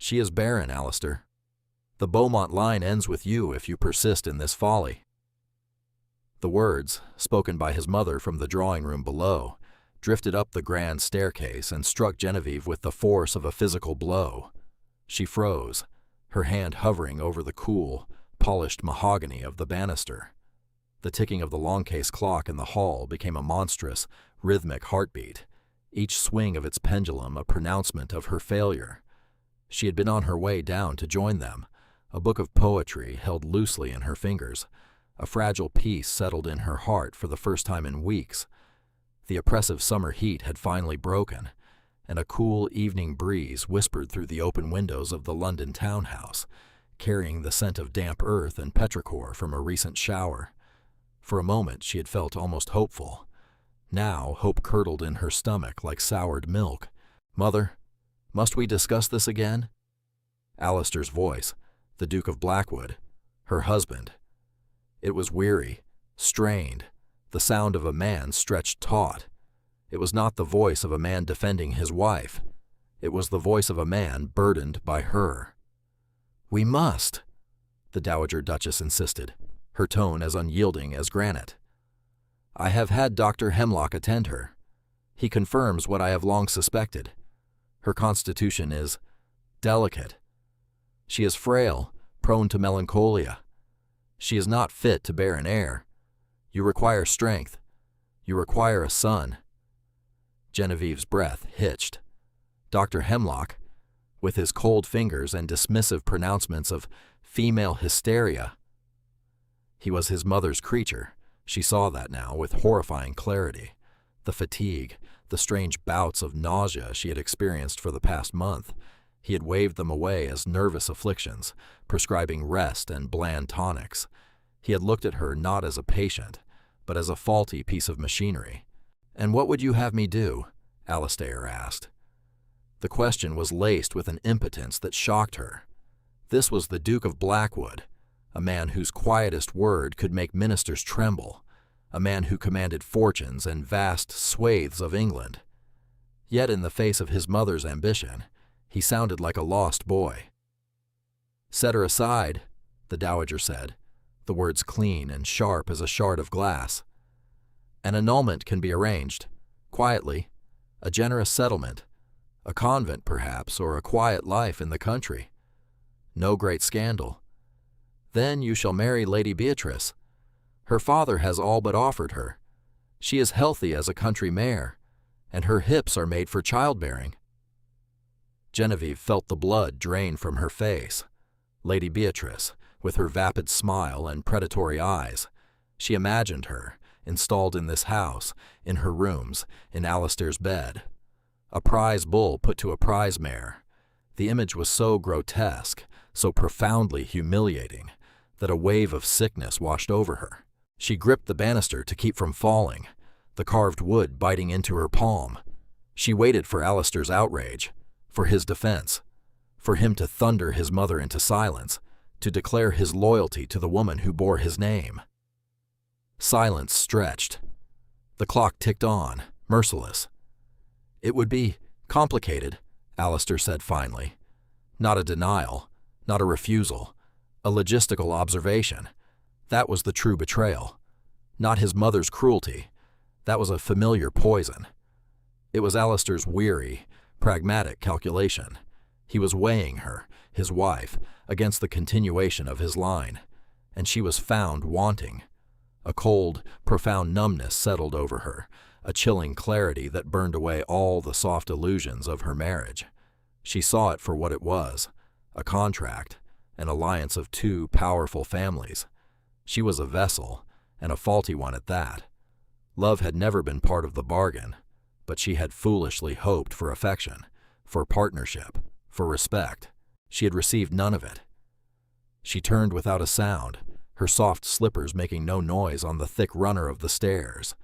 She is barren, Alistair. The Beaumont line ends with you if you persist in this folly." The words, spoken by his mother from the drawing-room below, drifted up the grand staircase and struck Genevieve with the force of a physical blow. She froze, her hand hovering over the cool, polished mahogany of the banister. The ticking of the long-case clock in the hall became a monstrous, rhythmic heartbeat, each swing of its pendulum a pronouncement of her failure. She had been on her way down to join them, a book of poetry held loosely in her fingers. A fragile peace settled in her heart for the first time in weeks. The oppressive summer heat had finally broken, and a cool evening breeze whispered through the open windows of the London townhouse, carrying the scent of damp earth and petrichor from a recent shower. For a moment she had felt almost hopeful. Now hope curdled in her stomach like soured milk. "Mother, must we discuss this again?" Alistair's voice, the Duke of Blackwood, her husband. It was weary, strained, the sound of a man stretched taut. It was not the voice of a man defending his wife. It was the voice of a man burdened by her. "We must," the Dowager Duchess insisted, her tone as unyielding as granite. "I have had Dr. Hemlock attend her. He confirms what I have long suspected. Her constitution is delicate. She is frail, prone to melancholia. She is not fit to bear an heir. You require strength. You require a son." Genevieve's breath hitched. Dr. Hemlock, with his cold fingers and dismissive pronouncements of female hysteria. He was his mother's creature. She saw that now with horrifying clarity. The fatigue, the strange bouts of nausea she had experienced for the past month, he had waved them away as nervous afflictions, prescribing rest and bland tonics. He had looked at her not as a patient, but as a faulty piece of machinery. "And what would you have me do?" Alistair asked. The question was laced with an impotence that shocked her. This was the Duke of Blackwood, a man whose quietest word could make ministers tremble, a man who commanded fortunes and vast swathes of England. Yet in the face of his mother's ambition, he sounded like a lost boy. "Set her aside," the Dowager said, the words clean and sharp as a shard of glass. "An annulment can be arranged, quietly, a generous settlement, a convent perhaps, or a quiet life in the country. No great scandal. Then you shall marry Lady Beatrice. Her father has all but offered her. She is healthy as a country mare, and her hips are made for childbearing." Genevieve felt the blood drain from her face. Lady Beatrice, with her vapid smile and predatory eyes. She imagined her, installed in this house, in her rooms, in Alistair's bed. A prize bull put to a prize mare. The image was so grotesque, so profoundly humiliating, that a wave of sickness washed over her. She gripped the banister to keep from falling, the carved wood biting into her palm. She waited for Alistair's outrage, for his defense, for him to thunder his mother into silence, to declare his loyalty to the woman who bore his name. Silence stretched. The clock ticked on, merciless. "It would be complicated," Alistair said finally. Not a denial, not a refusal, a logistical observation. That was the true betrayal. Not his mother's cruelty. That was a familiar poison. It was Alistair's weary, pragmatic calculation. He was weighing her, his wife, against the continuation of his line, and she was found wanting. A cold, profound numbness settled over her, a chilling clarity that burned away all the soft illusions of her marriage. She saw it for what it was, a contract, an alliance of two powerful families. She was a vessel, and a faulty one at that. Love had never been part of the bargain, but she had foolishly hoped for affection, for partnership, for respect. She had received none of it. She turned without a sound, her soft slippers making no noise on the thick runner of the stairs.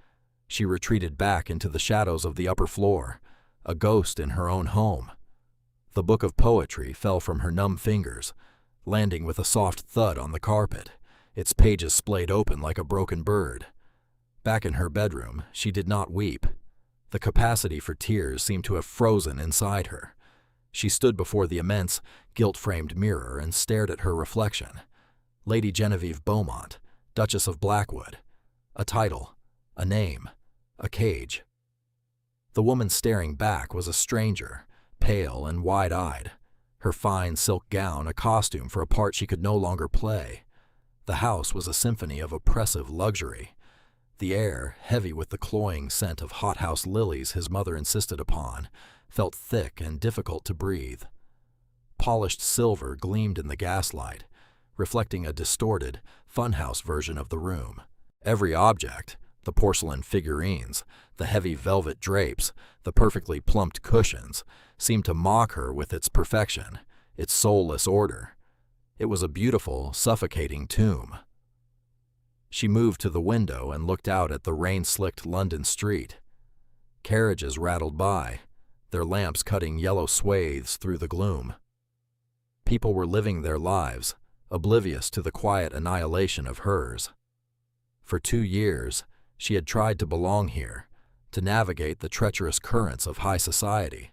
She retreated back into the shadows of the upper floor, a ghost in her own home. The book of poetry fell from her numb fingers, landing with a soft thud on the carpet, its pages splayed open like a broken bird. Back in her bedroom, she did not weep. The capacity for tears seemed to have frozen inside her. She stood before the immense, gilt-framed mirror and stared at her reflection. Lady Genevieve Beaumont, Duchess of Blackwood. A title, a name, a cage. The woman staring back was a stranger, pale and wide-eyed, her fine silk gown a costume for a part she could no longer play. The house was a symphony of oppressive luxury. The air, heavy with the cloying scent of hothouse lilies his mother insisted upon, felt thick and difficult to breathe. Polished silver gleamed in the gaslight, reflecting a distorted, funhouse version of the room. Every object, the porcelain figurines, the heavy velvet drapes, the perfectly plumped cushions, seemed to mock her with its perfection, its soulless order. It was a beautiful, suffocating tomb. She moved to the window and looked out at the rain-slicked London street. Carriages rattled by, their lamps cutting yellow swathes through the gloom. People were living their lives, oblivious to the quiet annihilation of hers. For 2 years, she had tried to belong here, to navigate the treacherous currents of high society,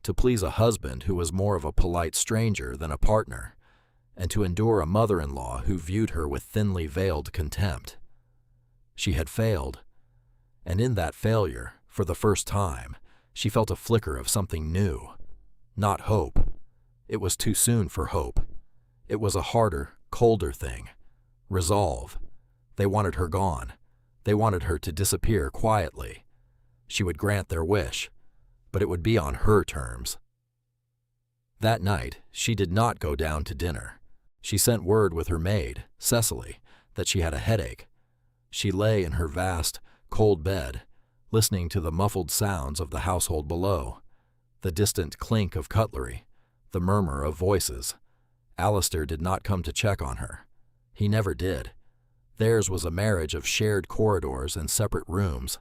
to please a husband who was more of a polite stranger than a partner, and to endure a mother-in-law who viewed her with thinly veiled contempt. She had failed, and in that failure, for the first time, she felt a flicker of something new. Not hope. It was too soon for hope. It was a harder, colder thing. Resolve. They wanted her gone. They wanted her to disappear quietly. She would grant their wish, but it would be on her terms. That night, she did not go down to dinner. She sent word with her maid, Cecily, that she had a headache. She lay in her vast, cold bed, listening to the muffled sounds of the household below, the distant clink of cutlery, the murmur of voices. Alistair did not come to check on her. He never did. Theirs was a marriage of shared corridors and separate rooms,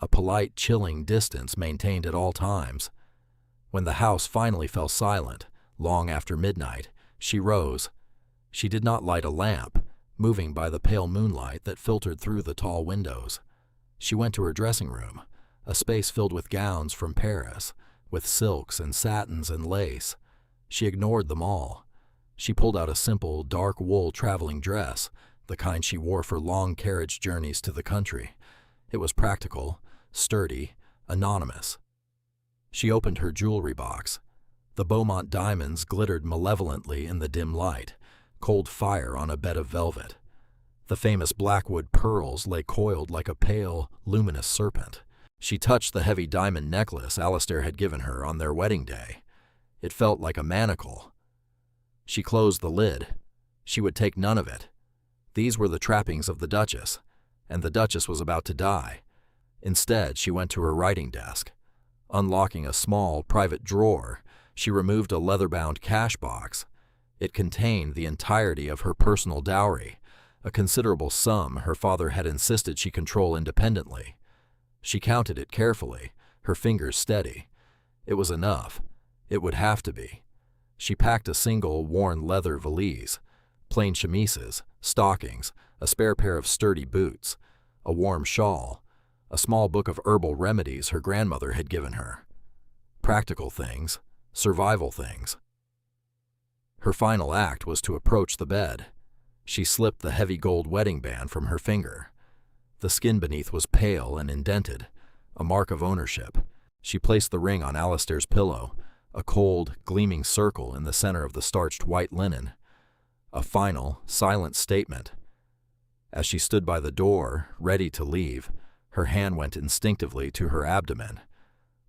a polite, chilling distance maintained at all times. When the house finally fell silent, long after midnight, she rose. She did not light a lamp, moving by the pale moonlight that filtered through the tall windows. She went to her dressing room, a space filled with gowns from Paris, with silks and satins and lace. She ignored them all. She pulled out a simple, dark wool traveling dress, the kind she wore for long carriage journeys to the country. It was practical, sturdy, anonymous. She opened her jewelry box. The Beaumont diamonds glittered malevolently in the dim light, cold fire on a bed of velvet. The famous Blackwood pearls lay coiled like a pale, luminous serpent. She touched the heavy diamond necklace Alistair had given her on their wedding day. It felt like a manacle. She closed the lid. She would take none of it. These were the trappings of the Duchess, and the Duchess was about to die. Instead, she went to her writing desk. Unlocking a small, private drawer, she removed a leather-bound cash box. It contained the entirety of her personal dowry, a considerable sum her father had insisted she control independently. She counted it carefully, her fingers steady. It was enough. It would have to be. She packed a single, worn leather valise, plain chemises, stockings, a spare pair of sturdy boots, a warm shawl, a small book of herbal remedies her grandmother had given her. Practical things, survival things. Her final act was to approach the bed. She slipped the heavy gold wedding band from her finger. The skin beneath was pale and indented, a mark of ownership. She placed the ring on Alistair's pillow, a cold, gleaming circle in the center of the starched white linen. A final, silent statement. As she stood by the door, ready to leave, her hand went instinctively to her abdomen.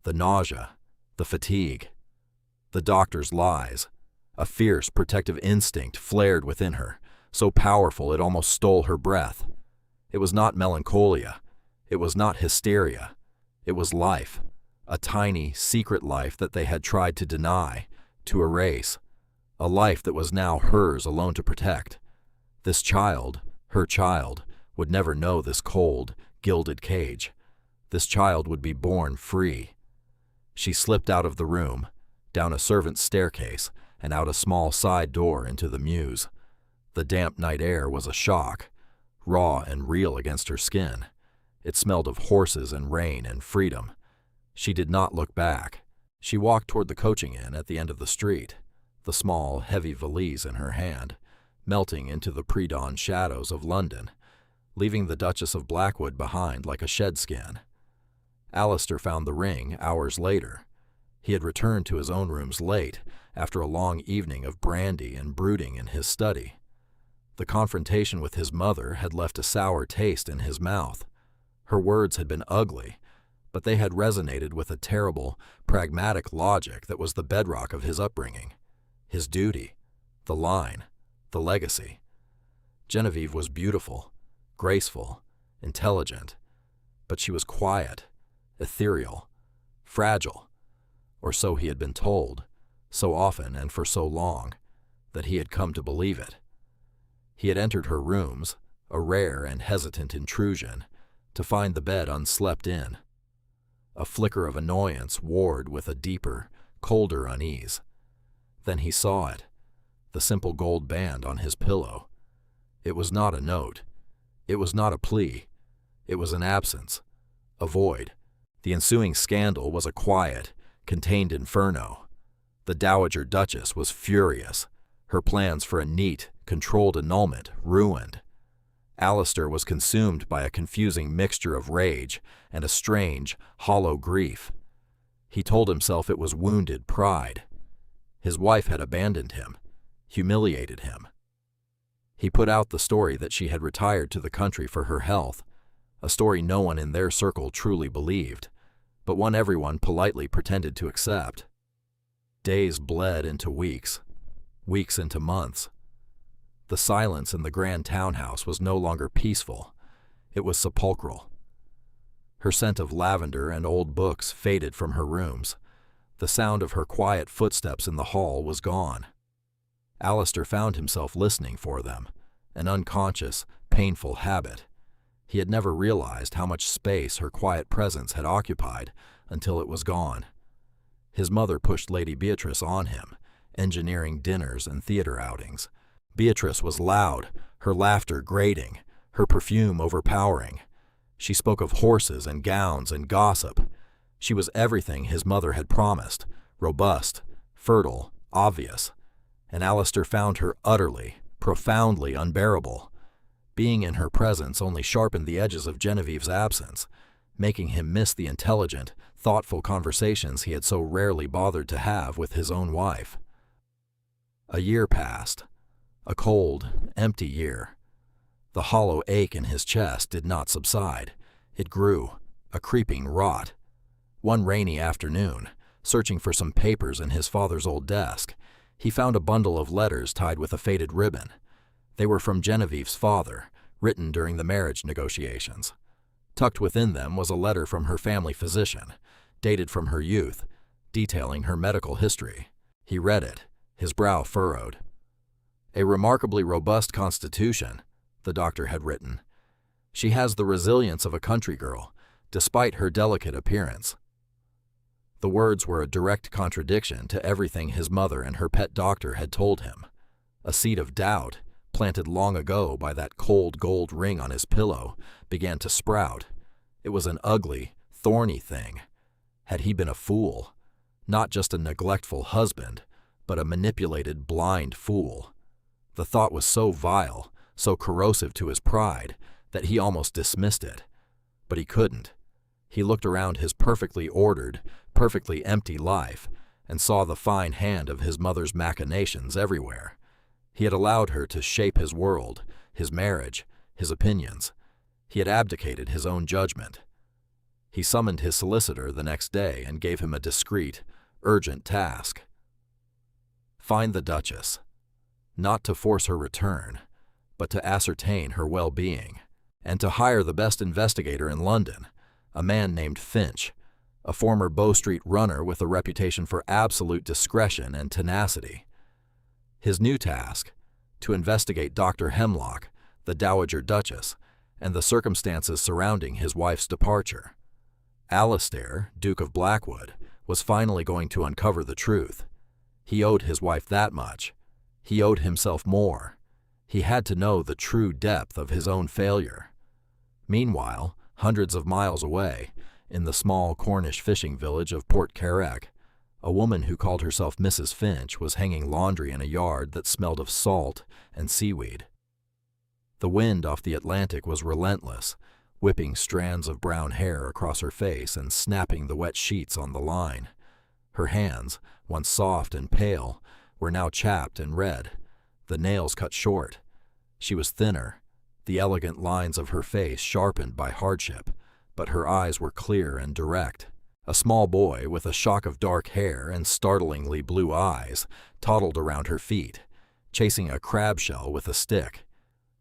The nausea, the fatigue, the doctor's lies. A fierce, protective instinct flared within her, so powerful it almost stole her breath. It was not melancholia. It was not hysteria. It was life. A tiny, secret life that they had tried to deny, to erase. A life that was now hers alone to protect. This child, her child, would never know this cold, gilded cage. This child would be born free. She slipped out of the room, down a servant's staircase, and out a small side door into the mews. The damp night air was a shock, raw and real against her skin. It smelled of horses and rain and freedom. She did not look back. She walked toward the coaching inn at the end of the street, the small, heavy valise in her hand, melting into the pre-dawn shadows of London, leaving the Duchess of Blackwood behind like a shedskin. Alistair found the ring hours later. He had returned to his own rooms late, after a long evening of brandy and brooding in his study. The confrontation with his mother had left a sour taste in his mouth. Her words had been ugly, but they had resonated with a terrible, pragmatic logic that was the bedrock of his upbringing. His duty, the line, the legacy. Genevieve was beautiful, graceful, intelligent, but she was quiet, ethereal, fragile, or so he had been told, so often and for so long, that he had come to believe it. He had entered her rooms, a rare and hesitant intrusion, to find the bed unslept in. A flicker of annoyance warred with a deeper, colder unease. Then he saw it, the simple gold band on his pillow. It was not a note. It was not a plea. It was an absence, a void. The ensuing scandal was a quiet, contained inferno. The Dowager Duchess was furious, her plans for a neat, controlled annulment ruined. Alistair was consumed by a confusing mixture of rage and a strange, hollow grief. He told himself it was wounded pride. His wife had abandoned him, humiliated him. He put out the story that she had retired to the country for her health, a story no one in their circle truly believed, but one everyone politely pretended to accept. Days bled into weeks, weeks into months. The silence in the grand townhouse was no longer peaceful. It was sepulchral. Her scent of lavender and old books faded from her rooms. The sound of her quiet footsteps in the hall was gone. Alistair found himself listening for them, an unconscious, painful habit. He had never realized how much space her quiet presence had occupied until it was gone. His mother pushed Lady Beatrice on him, engineering dinners and theater outings. Beatrice was loud, her laughter grating, her perfume overpowering. She spoke of horses and gowns and gossip. She was everything his mother had promised, robust, fertile, obvious. And Alistair found her utterly, profoundly unbearable. Being in her presence only sharpened the edges of Genevieve's absence, making him miss the intelligent, thoughtful conversations he had so rarely bothered to have with his own wife. A year passed. A cold, empty year. The hollow ache in his chest did not subside. It grew, a creeping rot. One rainy afternoon, searching for some papers in his father's old desk, he found a bundle of letters tied with a faded ribbon. They were from Genevieve's father, written during the marriage negotiations. Tucked within them was a letter from her family physician, dated from her youth, detailing her medical history. He read it, his brow furrowed. A remarkably robust constitution, the doctor had written. She has the resilience of a country girl, despite her delicate appearance. The words were a direct contradiction to everything his mother and her pet doctor had told him. A seed of doubt, planted long ago by that cold gold ring on his pillow, began to sprout. It was an ugly, thorny thing. Had he been a fool? Not just a neglectful husband, but a manipulated, blind fool. The thought was so vile, so corrosive to his pride, that he almost dismissed it. But he couldn't. He looked around his perfectly ordered, perfectly empty life, and saw the fine hand of his mother's machinations everywhere. He had allowed her to shape his world, his marriage, his opinions. He had abdicated his own judgment. He summoned his solicitor the next day and gave him a discreet, urgent task. Find the Duchess. Not to force her return, but to ascertain her well-being, and to hire the best investigator in London, a man named Finch, a former Bow Street runner with a reputation for absolute discretion and tenacity. His new task, to investigate Dr. Hemlock, the Dowager Duchess, and the circumstances surrounding his wife's departure. Alistair, Duke of Blackwood, was finally going to uncover the truth. He owed his wife that much. He owed himself more. He had to know the true depth of his own failure. Meanwhile, hundreds of miles away, in the small Cornish fishing village of Port Carrec, A woman who called herself Mrs. Finch was hanging laundry in a yard that smelled of salt and seaweed. The wind off the Atlantic was relentless, whipping strands of brown hair across her face and snapping the wet sheets on the line. Her hands, once soft and pale, were now chapped and red, the nails cut short. She was thinner, the elegant lines of her face sharpened by hardship, but her eyes were clear and direct. A small boy with a shock of dark hair and startlingly blue eyes toddled around her feet, chasing a crab shell with a stick.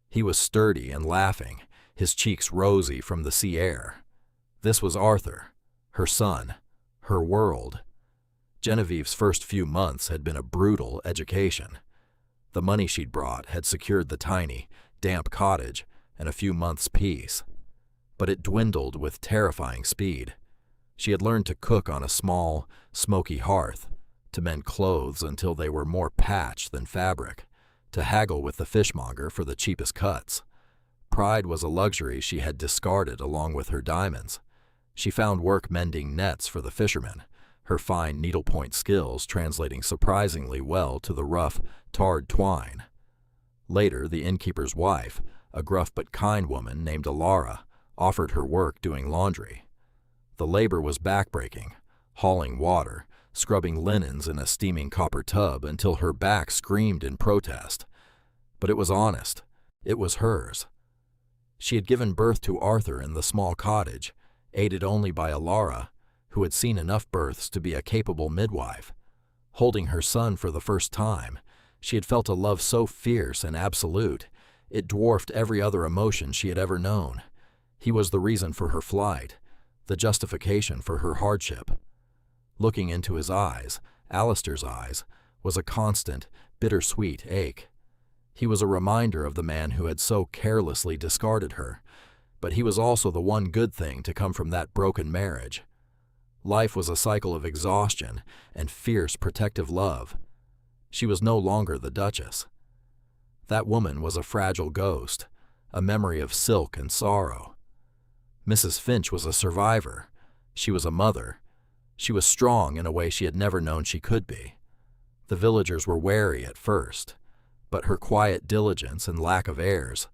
He was sturdy and laughing, his cheeks rosy from the sea air. This was Arthur, her son, her world. Genevieve's first few months had been a brutal education. The money she'd brought had secured the tiny, damp cottage and a few months' peace. But it dwindled with terrifying speed. She had learned to cook on a small, smoky hearth, to mend clothes until they were more patch than fabric, to haggle with the fishmonger for the cheapest cuts. Pride was a luxury she had discarded along with her diamonds. She found work mending nets for the fishermen, her fine needlepoint skills translating surprisingly well to the rough, tarred twine. Later, the innkeeper's wife, a gruff but kind woman named Alara, offered her work doing laundry. The labor was backbreaking, hauling water, scrubbing linens in a steaming copper tub until her back screamed in protest. But it was honest. It was hers. She had given birth to Arthur in the small cottage, aided only by Alara, who had seen enough births to be a capable midwife. Holding her son for the first time, she had felt a love so fierce and absolute, it dwarfed every other emotion she had ever known. He was the reason for her flight, the justification for her hardship. Looking into his eyes, Alistair's eyes, was a constant, bittersweet ache. He was a reminder of the man who had so carelessly discarded her, but he was also the one good thing to come from that broken marriage. Life was a cycle of exhaustion and fierce protective love. She was no longer the Duchess. That woman was a fragile ghost, a memory of silk and sorrow. Mrs. Finch was a survivor. She was a mother. She was strong in a way she had never known she could be. The villagers were wary at first, but her quiet diligence and lack of airs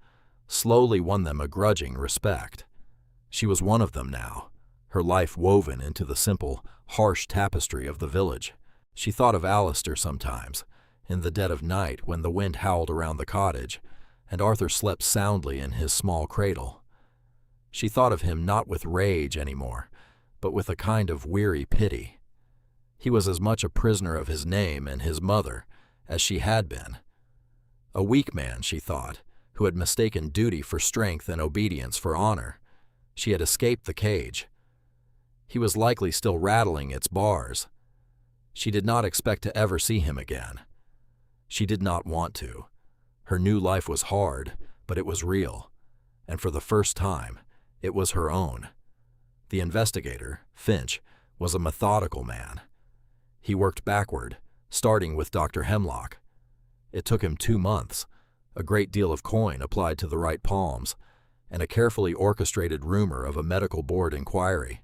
slowly won them a grudging respect. She was one of them now, her life woven into the simple, harsh tapestry of the village. She thought of Alistair sometimes, in the dead of night when the wind howled around the cottage, and Arthur slept soundly in his small cradle. She thought of him not with rage anymore, but with a kind of weary pity. He was as much a prisoner of his name and his mother as she had been. A weak man, she thought, who had mistaken duty for strength and obedience for honor. She had escaped the cage. He was likely still rattling its bars. She did not expect to ever see him again. She did not want to. Her new life was hard, but it was real, and for the first time, it was her own. The investigator, Finch, was a methodical man. He worked backward, starting with Dr. Hemlock. It took him 2 months, a great deal of coin applied to the right palms, and a carefully orchestrated rumor of a medical board inquiry.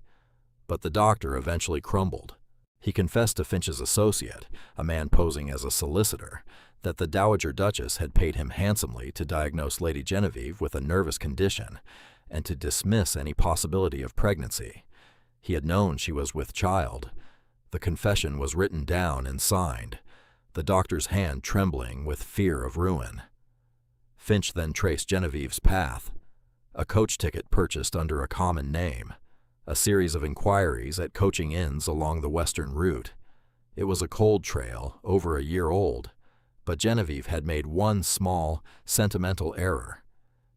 But the doctor eventually crumbled. He confessed to Finch's associate, a man posing as a solicitor, that the Dowager Duchess had paid him handsomely to diagnose Lady Genevieve with a nervous condition and to dismiss any possibility of pregnancy. He had known she was with child. The confession was written down and signed, the doctor's hand trembling with fear of ruin. Finch then traced Genevieve's path. A coach ticket purchased under a common name, a series of inquiries at coaching inns along the western route. It was a cold trail, over a year old, but Genevieve had made one small, sentimental error.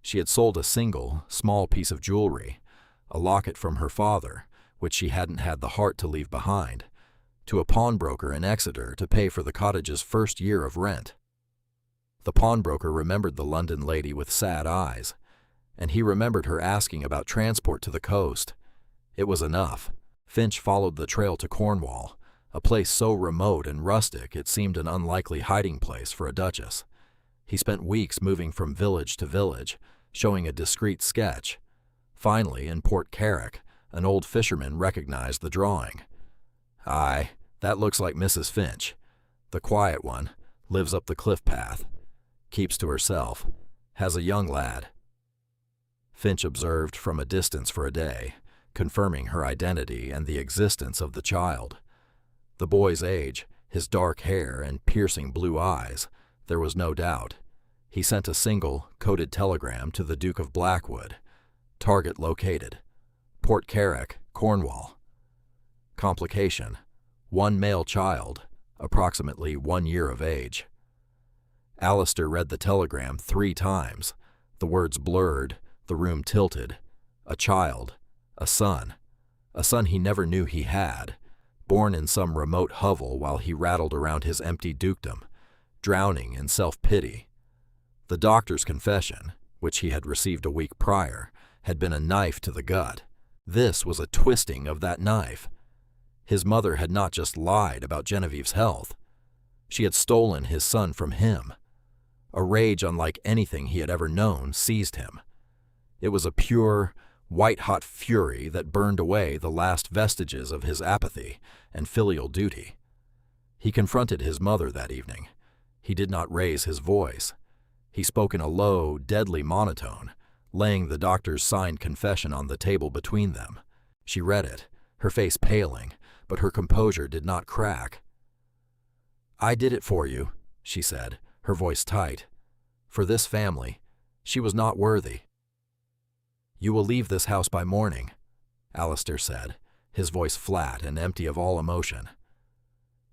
She had sold a single, small piece of jewelry, a locket from her father, which she hadn't had the heart to leave behind, to a pawnbroker in Exeter to pay for the cottage's first year of rent. The pawnbroker remembered the London lady with sad eyes, and he remembered her asking about transport to the coast. It was enough. Finch followed the trail to Cornwall, a place so remote and rustic it seemed an unlikely hiding place for a duchess. He spent weeks moving from village to village, showing a discreet sketch. Finally, in Port Carrick, an old fisherman recognized the drawing. "Aye, That looks like Mrs. Finch. The quiet one, lives up the cliff path, keeps to herself, has a young lad." Finch observed from a distance for a day, confirming her identity and the existence of the child. The boy's age, his dark hair and piercing blue eyes, there was no doubt. He sent a single, coded telegram to the Duke of Blackwood. Target located. Port Carrick, Cornwall. Complication: one male child, approximately 1 year of age. Alistair read the telegram 3 times, the words blurred, the room tilted. A child, a son he never knew he had, born in some remote hovel while he rattled around his empty dukedom, drowning in self-pity. The doctor's confession, which he had received a week prior, had been a knife to the gut. This was a twisting of that knife. His mother had not just lied about Genevieve's health. She had stolen his son from him. A rage unlike anything he had ever known seized him. It was a pure, white-hot fury that burned away the last vestiges of his apathy and filial duty. He confronted his mother that evening. He did not raise his voice. He spoke in a low, deadly monotone, laying the doctor's signed confession on the table between them. She read it, her face paling, but her composure did not crack. "I did it for you," she said, her voice tight. "For this family. She was not worthy." "You will leave this house by morning," Alistair said, his voice flat and empty of all emotion.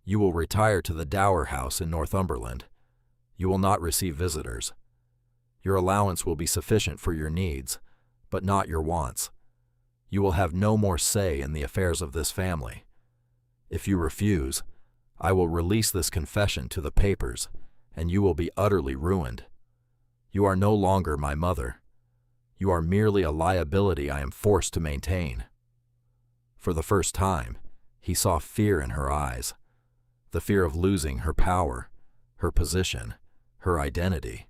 "You will retire to the Dower House in Northumberland. You will not receive visitors. Your allowance will be sufficient for your needs, but not your wants. You will have no more say in the affairs of this family. If you refuse, I will release this confession to the papers, and you will be utterly ruined. You are no longer my mother. You are merely a liability I am forced to maintain." For the first time, he saw fear in her eyes, the fear of losing her power, her position, her identity.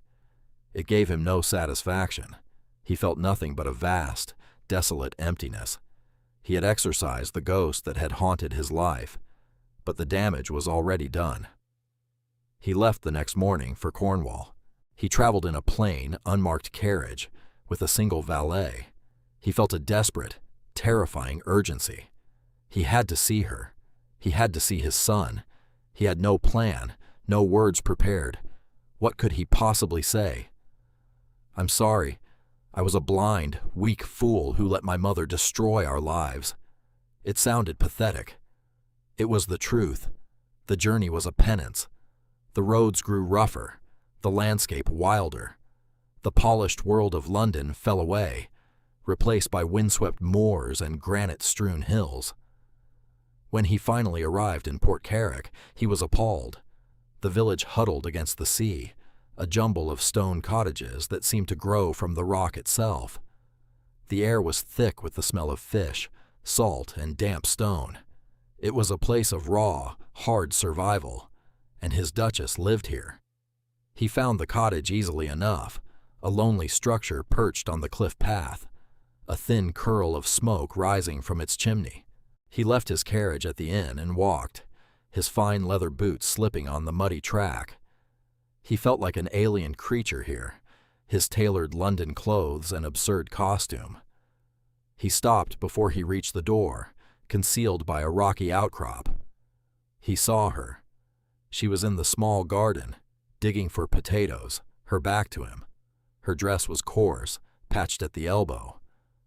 It gave him no satisfaction. He felt nothing but a vast, desolate emptiness. He had exorcised the ghost that had haunted his life, but the damage was already done. He left the next morning for Cornwall. He traveled in a plain, unmarked carriage with a single valet. He felt a desperate, terrifying urgency. He had to see her. He had to see his son. He had no plan, no words prepared. What could he possibly say? "I'm sorry. I was a blind, weak fool who let my mother destroy our lives." It sounded pathetic. It was the truth. The journey was a penance. The roads grew rougher, the landscape wilder. The polished world of London fell away, replaced by windswept moors and granite-strewn hills. When he finally arrived in Port Carrick, he was appalled. The village huddled against the sea, a jumble of stone cottages that seemed to grow from the rock itself. The air was thick with the smell of fish, salt, and damp stone. It was a place of raw, hard survival, and his Duchess lived here. He found the cottage easily enough, a lonely structure perched on the cliff path, a thin curl of smoke rising from its chimney. He left his carriage at the inn and walked, his fine leather boots slipping on the muddy track. He felt like an alien creature here, his tailored London clothes and absurd costume. He stopped before he reached the door, concealed by a rocky outcrop. He saw her. She was in the small garden, digging for potatoes, her back to him. Her dress was coarse, patched at the elbow.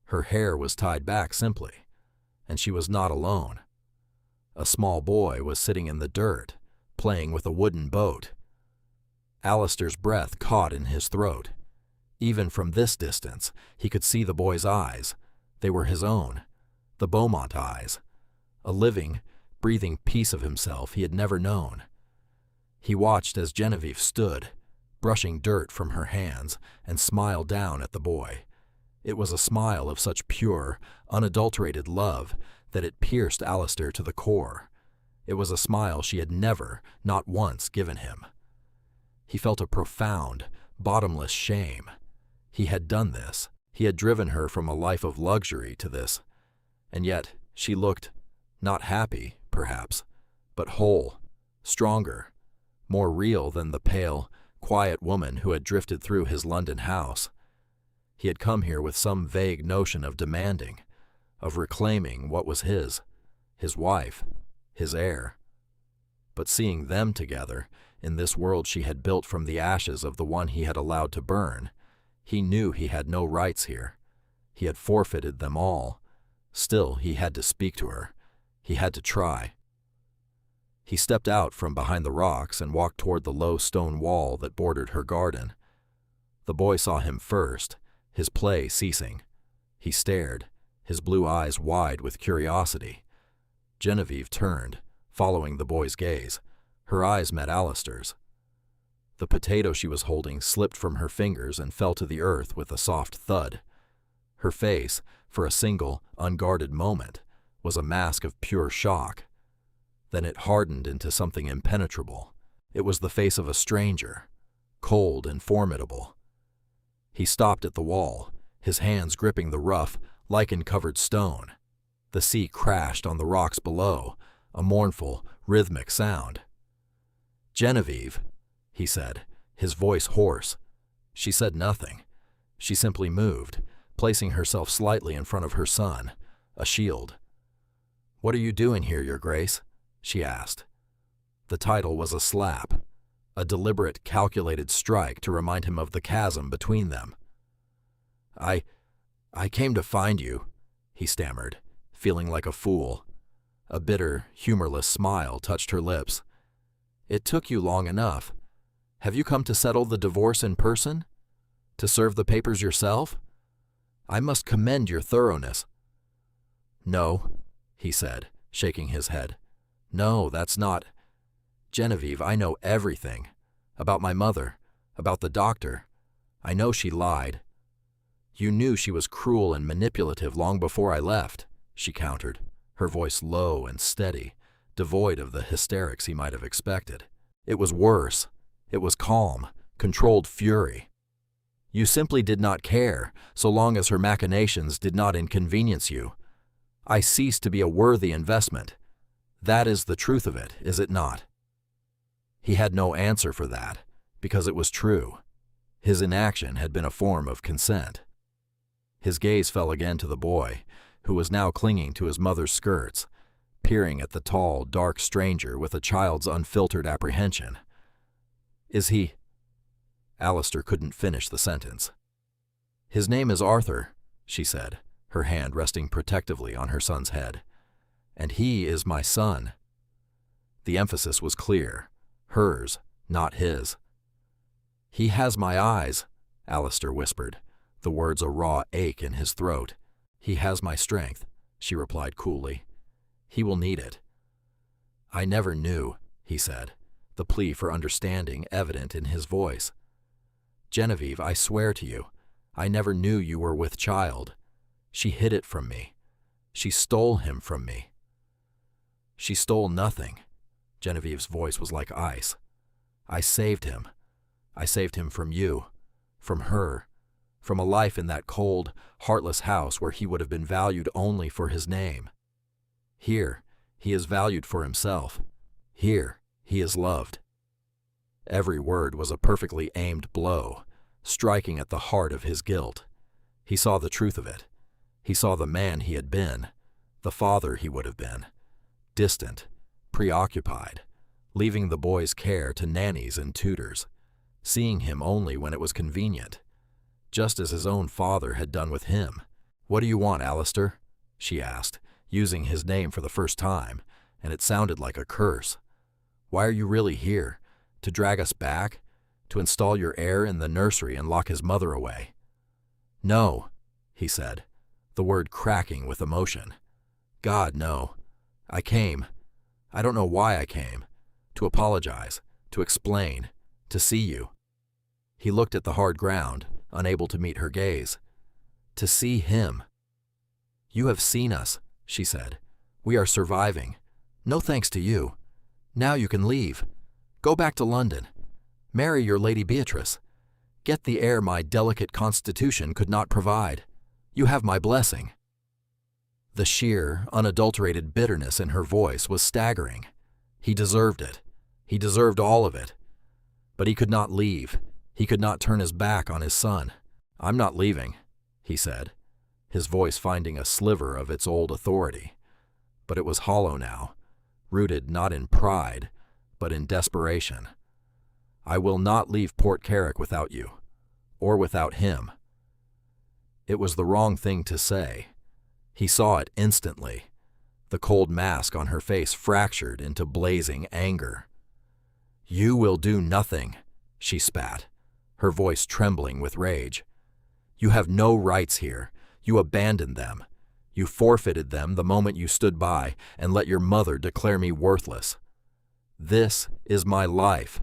Her hair was tied back simply, and she was not alone. A small boy was sitting in the dirt, playing with a wooden boat. Alistair's breath caught in his throat. Even from this distance, he could see the boy's eyes. They were his own, the Beaumont eyes, a living, breathing piece of himself he had never known. He watched as Genevieve stood, brushing dirt from her hands, and smiled down at the boy. It was a smile of such pure, unadulterated love that it pierced Alistair to the core. It was a smile she had never, not once, given him. He felt a profound, bottomless shame. He had done this. He had driven her from a life of luxury to this. And yet she looked, not happy, perhaps, but whole, stronger, more real than the pale, quiet woman who had drifted through his London house. He had come here with some vague notion of demanding, of reclaiming what was his wife, his heir. But seeing them together, in this world she had built from the ashes of the one he had allowed to burn, he knew he had no rights here. He had forfeited them all. Still, he had to speak to her. He had to try. He stepped out from behind the rocks and walked toward the low stone wall that bordered her garden. The boy saw him first, his play ceasing. He stared, his blue eyes wide with curiosity. Genevieve turned, following the boy's gaze. Her eyes met Alistair's. The potato she was holding slipped from her fingers and fell to the earth with a soft thud. Her face, for a single, unguarded moment, was a mask of pure shock. Then it hardened into something impenetrable. It was the face of a stranger, cold and formidable. He stopped at the wall, his hands gripping the rough, lichen-covered stone. The sea crashed on the rocks below, a mournful, rhythmic sound. "Genevieve," he said, his voice hoarse. She said nothing. She simply moved, placing herself slightly in front of her son, a shield. "What are you doing here, Your Grace?" she asked. The title was a slap, a deliberate, calculated strike to remind him of the chasm between them. I came to find you," he stammered, feeling like a fool. A bitter, humorless smile touched her lips. "It took you long enough. Have you come to settle the divorce in person? To serve the papers yourself? I must commend your thoroughness." "No," he said, shaking his head. "No, that's not. Genevieve, I know everything. About my mother, about the doctor. I know she lied." "You knew she was cruel and manipulative long before I left," she countered, her voice low and steady, devoid of the hysterics he might have expected. It was worse. It was calm, controlled fury. "You simply did not care, so long as her machinations did not inconvenience you. I ceased to be a worthy investment. That is the truth of it, is it not?" He had no answer for that, because it was true. His inaction had been a form of consent. His gaze fell again to the boy, who was now clinging to his mother's skirts, peering at the tall, dark stranger with a child's unfiltered apprehension. "Is he—" Alistair couldn't finish the sentence. "His name is Arthur," she said, her hand resting protectively on her son's head. "And he is my son." The emphasis was clear, hers, not his. "He has my eyes," Alistair whispered, the words a raw ache in his throat. "He has my strength," she replied coolly. "He will need it." "I never knew," he said, the plea for understanding evident in his voice. "Genevieve, I swear to you, I never knew you were with child. She hid it from me. She stole him from me." "She stole nothing." Genevieve's voice was like ice. "I saved him. I saved him from you, from her, from a life in that cold, heartless house where he would have been valued only for his name. Here, he is valued for himself. Here, he is loved." Every word was a perfectly aimed blow, striking at the heart of his guilt. He saw the truth of it. He saw the man he had been, the father he would have been, distant, preoccupied, leaving the boy's care to nannies and tutors, seeing him only when it was convenient, just as his own father had done with him. "What do you want, Alistair?" she asked, using his name for the first time, and it sounded like a curse. "Why are you really here? To drag us back? To install your heir in the nursery and lock his mother away?" "No," he said, the word cracking with emotion. "God, no. I came. I don't know why I came. To apologize, to explain, to see you." He looked at the hard ground, unable to meet her gaze. "To see him." "You have seen us," she said. "We are surviving. No thanks to you. Now you can leave. Go back to London. Marry your Lady Beatrice. Get the heir my delicate constitution could not provide. You have my blessing." The sheer, unadulterated bitterness in her voice was staggering. He deserved it. He deserved all of it. But he could not leave. He could not turn his back on his son. "I'm not leaving," he said, his voice finding a sliver of its old authority. But it was hollow now, rooted not in pride, but in desperation. "I will not leave Port Carrick without you, or without him." It was the wrong thing to say. He saw it instantly. The cold mask on her face fractured into blazing anger. "You will do nothing," she spat, her voice trembling with rage. "You have no rights here. You abandoned them. You forfeited them the moment you stood by and let your mother declare me worthless. This is my life.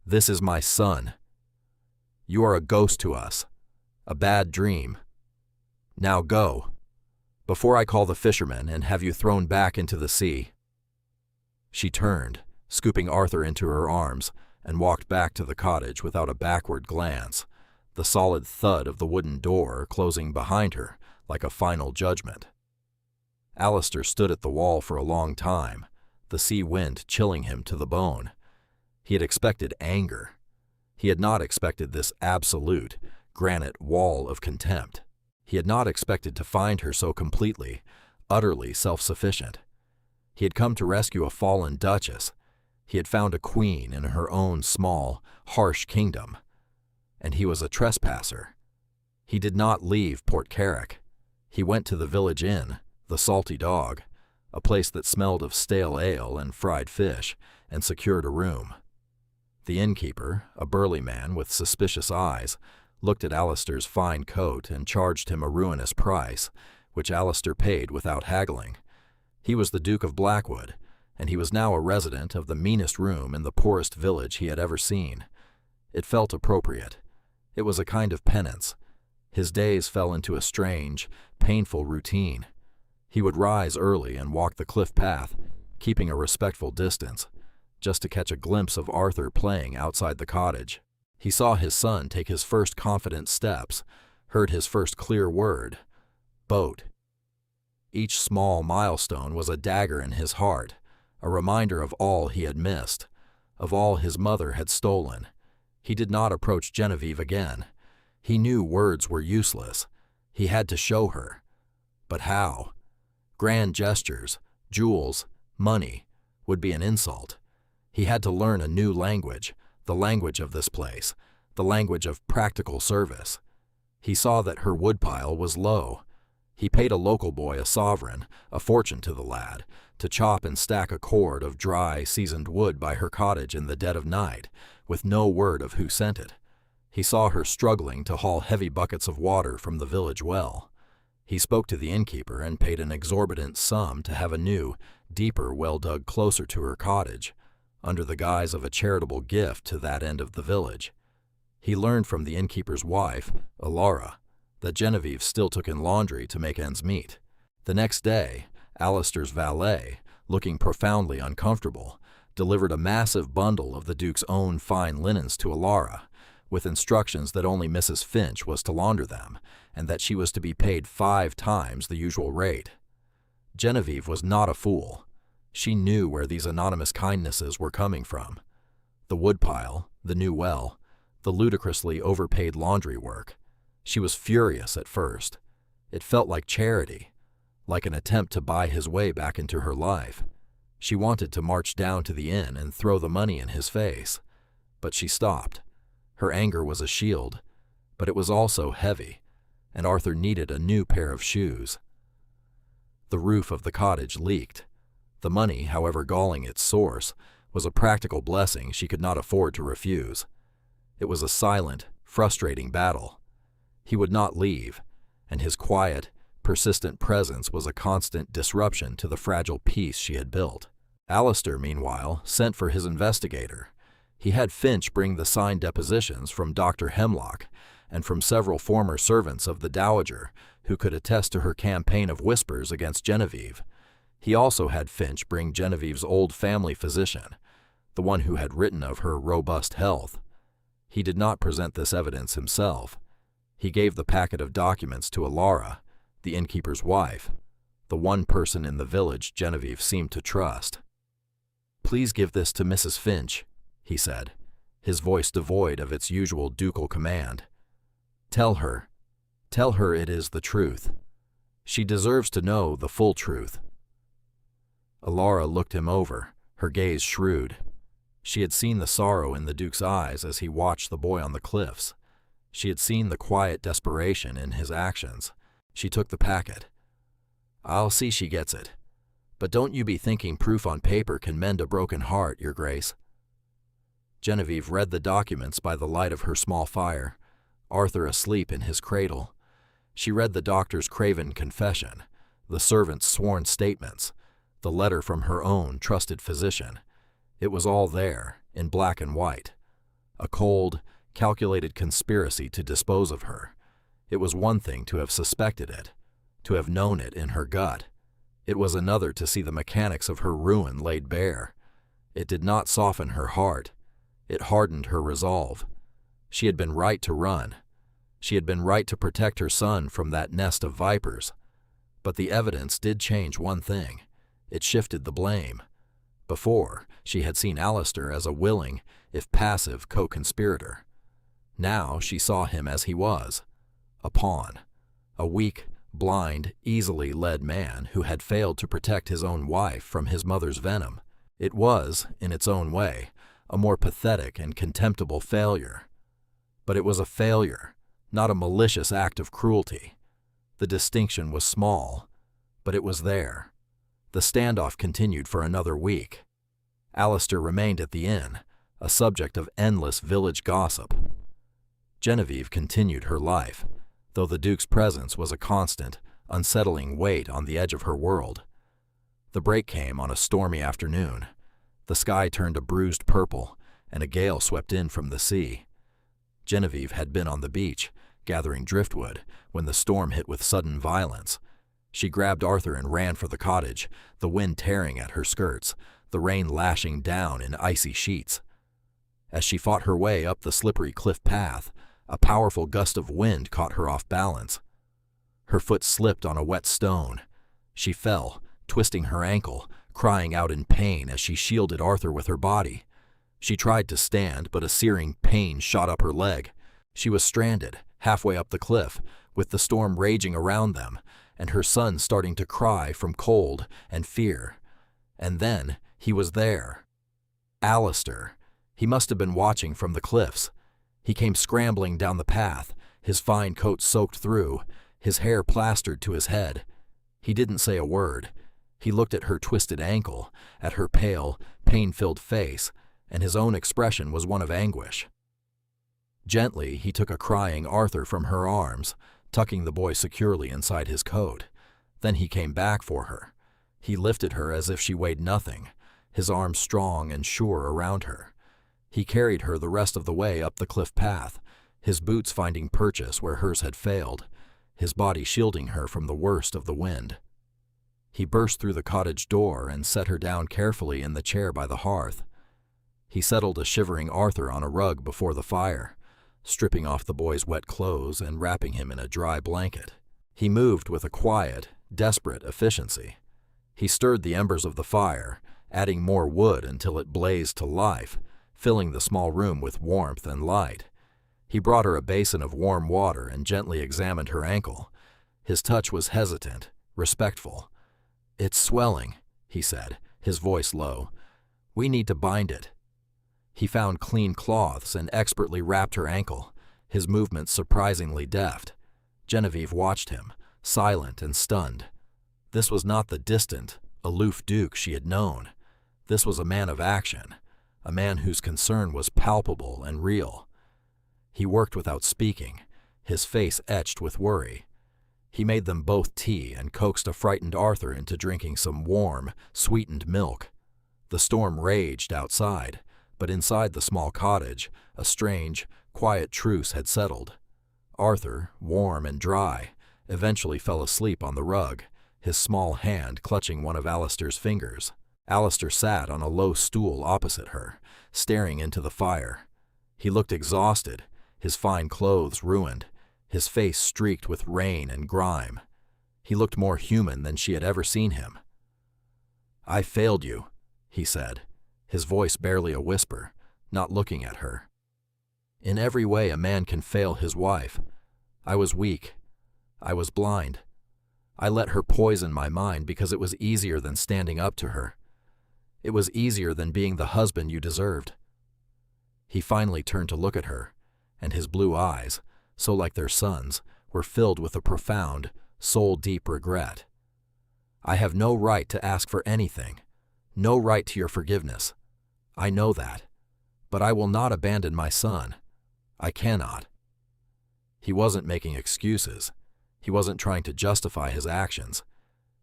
This is my son. You are a ghost to us, a bad dream. Now go, before I call the fishermen and have you thrown back into the sea." She turned, scooping Arthur into her arms, and walked back to the cottage without a backward glance, the solid thud of the wooden door closing behind her like a final judgment. Alistair stood at the wall for a long time, the sea wind chilling him to the bone. He had expected anger. He had not expected this absolute, granite wall of contempt. He had not expected to find her so completely, utterly self-sufficient. He had come to rescue a fallen duchess. He had found a queen in her own small, harsh kingdom. And he was a trespasser. He did not leave Port Carrick. He went to the village inn, the Salty Dog, a place that smelled of stale ale and fried fish, and secured a room. The innkeeper, a burly man with suspicious eyes, looked at Alistair's fine coat and charged him a ruinous price, which Alistair paid without haggling. He was the Duke of Blackwood, and he was now a resident of the meanest room in the poorest village he had ever seen. It felt appropriate. It was a kind of penance. His days fell into a strange, painful routine. He would rise early and walk the cliff path, keeping a respectful distance, just to catch a glimpse of Arthur playing outside the cottage. He saw his son take his first confident steps, heard his first clear word, "boat." Each small milestone was a dagger in his heart, a reminder of all he had missed, of all his mother had stolen. He did not approach Genevieve again. He knew words were useless. He had to show her. But how? Grand gestures, jewels, money, would be an insult. He had to learn a new language, the language of this place, the language of practical service. He saw that her woodpile was low. He paid a local boy a sovereign, a fortune to the lad, to chop and stack a cord of dry, seasoned wood by her cottage in the dead of night, with no word of who sent it. He saw her struggling to haul heavy buckets of water from the village well. He spoke to the innkeeper and paid an exorbitant sum to have a new, deeper well dug closer to her cottage, under the guise of a charitable gift to that end of the village. He learned from the innkeeper's wife, Alara, that Genevieve still took in laundry to make ends meet. The next day, Alistair's valet, looking profoundly uncomfortable, delivered a massive bundle of the Duke's own fine linens to Alara, with instructions that only Mrs. Finch was to launder them, and that she was to be paid 5 times the usual rate. Genevieve was not a fool. She knew where these anonymous kindnesses were coming from. The woodpile, the new well, the ludicrously overpaid laundry work. She was furious at first. It felt like charity, like an attempt to buy his way back into her life. She wanted to march down to the inn and throw the money in his face, but she stopped. Her anger was a shield, but it was also heavy, and Arthur needed a new pair of shoes. The roof of the cottage leaked. The money, however galling its source, was a practical blessing she could not afford to refuse. It was a silent, frustrating battle. He would not leave, and his quiet, persistent presence was a constant disruption to the fragile peace she had built. Alistair, meanwhile, sent for his investigator. He had Finch bring the signed depositions from Dr. Hemlock and from several former servants of the Dowager who could attest to her campaign of whispers against Genevieve. He also had Finch bring Genevieve's old family physician, the one who had written of her robust health. He did not present this evidence himself. He gave the packet of documents to Alara, the innkeeper's wife, the one person in the village Genevieve seemed to trust. "Please give this to Mrs. Finch," he said, his voice devoid of its usual ducal command. Tell her it is the truth. She deserves to know the full truth." Alara looked him over, her gaze shrewd. She had seen the sorrow in the Duke's eyes as he watched the boy on the cliffs. She had seen the quiet desperation in his actions. She took the packet. "I'll see she gets it. But don't you be thinking proof on paper can mend a broken heart, Your Grace." Genevieve read the documents by the light of her small fire, Arthur asleep in his cradle. She read the doctor's craven confession, the servant's sworn statements, the letter from her own trusted physician. It was all there, in black and white. A cold, calculated conspiracy to dispose of her. It was one thing to have suspected it, to have known it in her gut. It was another to see the mechanics of her ruin laid bare. It did not soften her heart. It hardened her resolve. She had been right to run. She had been right to protect her son from that nest of vipers. But the evidence did change one thing. It shifted the blame. Before, she had seen Alistair as a willing, if passive, co-conspirator. Now she saw him as he was, a pawn, a weak, blind, easily led man who had failed to protect his own wife from his mother's venom. It was, in its own way, a more pathetic and contemptible failure. But it was a failure, not a malicious act of cruelty. The distinction was small, but it was there. The standoff continued for another week. Alistair remained at the inn, a subject of endless village gossip. Genevieve continued her life, though the Duke's presence was a constant, unsettling weight on the edge of her world. The break came on a stormy afternoon. The sky turned a bruised purple, and a gale swept in from the sea. Genevieve had been on the beach, gathering driftwood, when the storm hit with sudden violence. She grabbed Arthur and ran for the cottage, the wind tearing at her skirts, the rain lashing down in icy sheets. As she fought her way up the slippery cliff path, a powerful gust of wind caught her off balance. Her foot slipped on a wet stone. She fell, twisting her ankle, crying out in pain as she shielded Arthur with her body. She tried to stand, but a searing pain shot up her leg. She was stranded, halfway up the cliff, with the storm raging around them, and her son starting to cry from cold and fear. And then he was there. Alistair. He must have been watching from the cliffs. He came scrambling down the path, his fine coat soaked through, his hair plastered to his head. He didn't say a word. He looked at her twisted ankle, at her pale, pain-filled face, and his own expression was one of anguish. Gently, he took a crying Arthur from her arms, tucking the boy securely inside his coat. Then he came back for her. He lifted her as if she weighed nothing, his arms strong and sure around her. He carried her the rest of the way up the cliff path, his boots finding purchase where hers had failed, his body shielding her from the worst of the wind. He burst through the cottage door and set her down carefully in the chair by the hearth. He settled a shivering Arthur on a rug before the fire, stripping off the boy's wet clothes and wrapping him in a dry blanket. He moved with a quiet, desperate efficiency. He stirred the embers of the fire, adding more wood until it blazed to life, filling the small room with warmth and light. He brought her a basin of warm water and gently examined her ankle. His touch was hesitant, respectful. "It's swelling," he said, his voice low. "We need to bind it." He found clean cloths and expertly wrapped her ankle, his movements surprisingly deft. Genevieve watched him, silent and stunned. This was not the distant, aloof Duke she had known. This was a man of action, a man whose concern was palpable and real. He worked without speaking, his face etched with worry. He made them both tea and coaxed a frightened Arthur into drinking some warm, sweetened milk. The storm raged outside, but inside the small cottage, a strange, quiet truce had settled. Arthur, warm and dry, eventually fell asleep on the rug, his small hand clutching one of Alistair's fingers. Alistair sat on a low stool opposite her, staring into the fire. He looked exhausted, his fine clothes ruined, his face streaked with rain and grime. He looked more human than she had ever seen him. "I failed you," he said, his voice barely a whisper, not looking at her. In every way a man can fail his wife. I was weak. I was blind. I let her poison my mind because it was easier than standing up to her. It was easier than being the husband you deserved. He finally turned to look at her, and his blue eyes, so like their son's, were filled with a profound, soul-deep regret. I have no right to ask for anything, no right to your forgiveness. I know that, but I will not abandon my son. I cannot. He wasn't making excuses. He wasn't trying to justify his actions.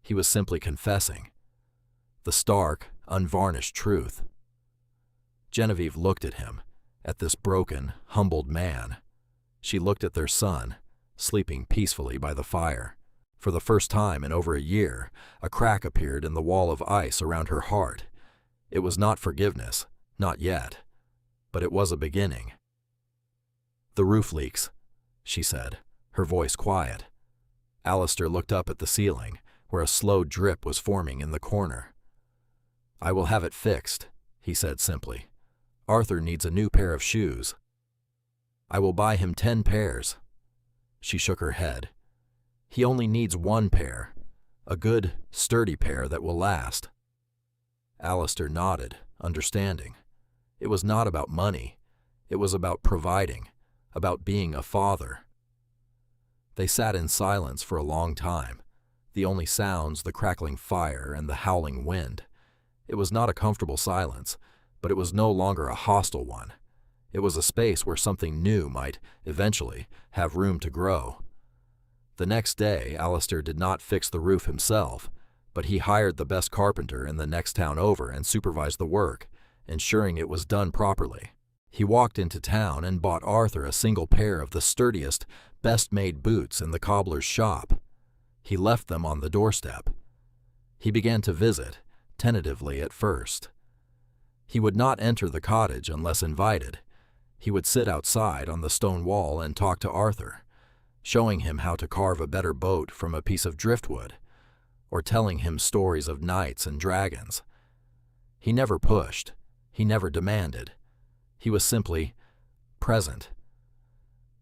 He was simply confessing the stark, unvarnished truth. Genevieve looked at him, at this broken, humbled man. She looked at their son, sleeping peacefully by the fire. For the first time in over a year, a crack appeared in the wall of ice around her heart. It was not forgiveness, not yet, but it was a beginning. "The roof leaks," she said, her voice quiet. Alistair looked up at the ceiling, where a slow drip was forming in the corner. "I will have it fixed," he said simply. "Arthur needs a new pair of shoes. I will buy him 10 pairs. She shook her head. "He only needs 1 pair, a good, sturdy pair that will last." Alistair nodded, understanding. It was not about money. It was about providing, about being a father. They sat in silence for a long time, the only sounds the crackling fire and the howling wind. It was not a comfortable silence, but it was no longer a hostile one. It was a space where something new might, eventually, have room to grow. The next day, Alistair did not fix the roof himself, but he hired the best carpenter in the next town over and supervised the work, ensuring it was done properly. He walked into town and bought Arthur a single pair of the sturdiest, best-made boots in the cobbler's shop. He left them on the doorstep. He began to visit, tentatively at first. He would not enter the cottage unless invited. He would sit outside on the stone wall and talk to Arthur, showing him how to carve a better boat from a piece of driftwood, or telling him stories of knights and dragons. He never pushed. He never demanded. He was simply present.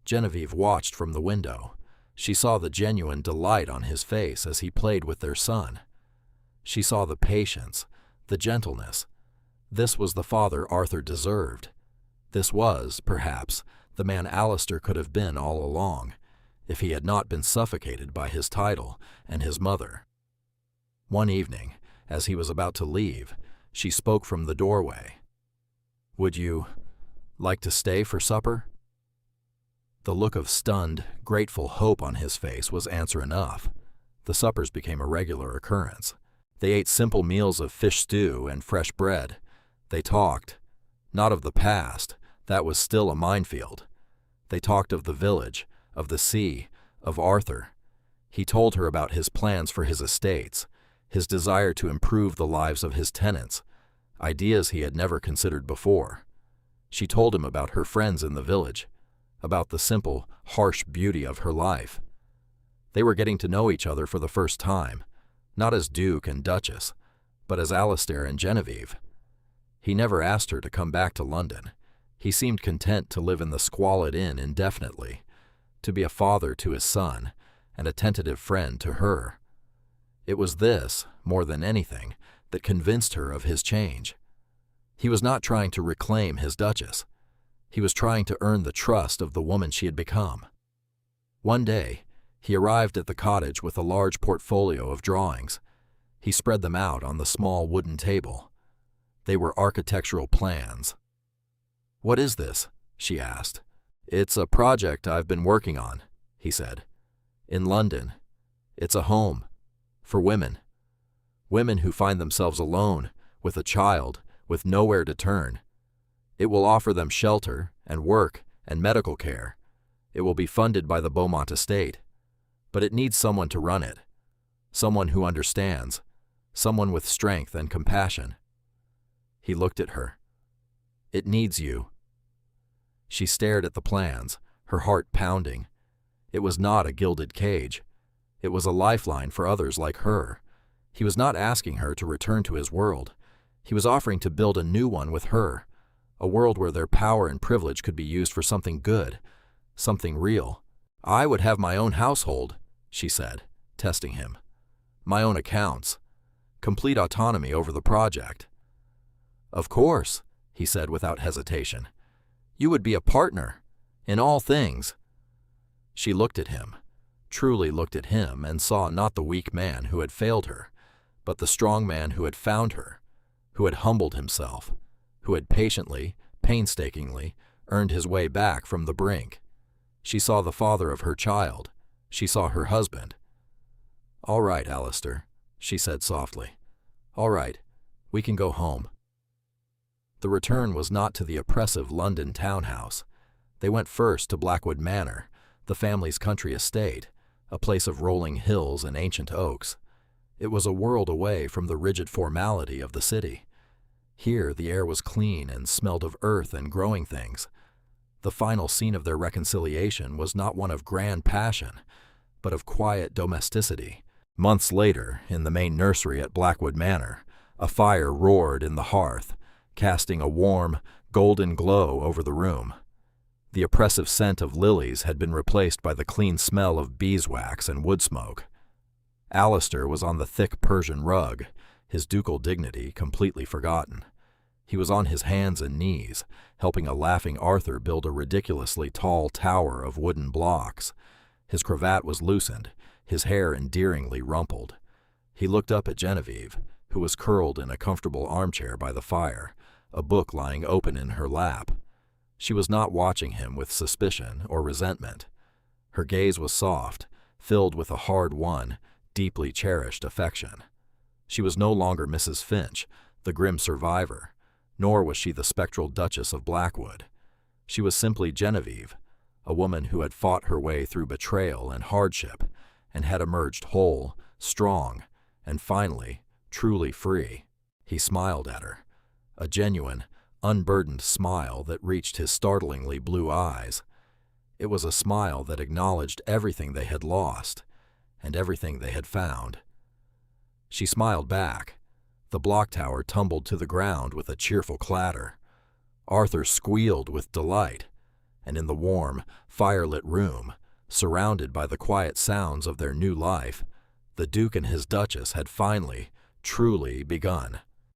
Genevieve watched from the window. She saw the genuine delight on his face as he played with their son. She saw the patience, the gentleness. This was the father Arthur deserved. This was, perhaps, the man Alistair could have been all along, if he had not been suffocated by his title and his mother. One evening, as he was about to leave, she spoke from the doorway. "Would you like to stay for supper?" The look of stunned, grateful hope on his face was answer enough. The suppers became a regular occurrence. They ate simple meals of fish stew and fresh bread. They talked, not of the past, that was still a minefield. They talked of the village, of the sea, of Arthur. He told her about his plans for his estates, his desire to improve the lives of his tenants, ideas he had never considered before. She told him about her friends in the village, about the simple, harsh beauty of her life. They were getting to know each other for the first time, not as Duke and Duchess, but as Alistair and Genevieve. He never asked her to come back to London. He seemed content to live in the squalid inn indefinitely, to be a father to his son and a tentative friend to her. It was this, more than anything, that convinced her of his change. He was not trying to reclaim his Duchess. He was trying to earn the trust of the woman she had become. One day, he arrived at the cottage with a large portfolio of drawings. He spread them out on the small wooden table. They were architectural plans. "What is this?" she asked. "It's a project I've been working on," he said. "In London. It's a home. For women. Women who find themselves alone, with a child, with nowhere to turn. It will offer them shelter and work and medical care. It will be funded by the Beaumont estate. But it needs someone to run it. Someone who understands. Someone with strength and compassion." He looked at her. "It needs you." She stared at the plans, her heart pounding. It was not a gilded cage. It was a lifeline for others like her. He was not asking her to return to his world. He was offering to build a new one with her, a world where their power and privilege could be used for something good, something real. "I would have my own household," she said, testing him. "My own accounts. Complete autonomy over the project." "Of course," he said without hesitation. "You would be a partner, in all things." She looked at him, truly looked at him, and saw not the weak man who had failed her, but the strong man who had found her, who had humbled himself, who had patiently, painstakingly earned his way back from the brink. She saw the father of her child. She saw her husband. "All right, Alistair," she said softly. "All right, we can go home." The return was not to the oppressive London townhouse. They went first to Blackwood Manor, the family's country estate, a place of rolling hills and ancient oaks. It was a world away from the rigid formality of the city. Here the air was clean and smelled of earth and growing things. The final scene of their reconciliation was not one of grand passion, but of quiet domesticity. Months later, in the main nursery at Blackwood Manor, a fire roared in the hearth, casting a warm, golden glow over the room. The oppressive scent of lilies had been replaced by the clean smell of beeswax and wood smoke. Alistair was on the thick Persian rug, his ducal dignity completely forgotten. He was on his hands and knees, helping a laughing Arthur build a ridiculously tall tower of wooden blocks. His cravat was loosened, his hair endearingly rumpled. He looked up at Genevieve, who was curled in a comfortable armchair by the fire, a book lying open in her lap. She was not watching him with suspicion or resentment. Her gaze was soft, filled with a hard-won, deeply cherished affection. She was no longer Mrs. Finch, the grim survivor, nor was she the spectral Duchess of Blackwood. She was simply Genevieve, a woman who had fought her way through betrayal and hardship, and had emerged whole, strong, and finally, truly free. He smiled at her, a genuine, unburdened smile that reached his startlingly blue eyes. It was a smile that acknowledged everything they had lost, and everything they had found. She smiled back. The block tower tumbled to the ground with a cheerful clatter. Arthur squealed with delight, and in the warm, firelit room, surrounded by the quiet sounds of their new life, the Duke and his Duchess had finally, truly begun.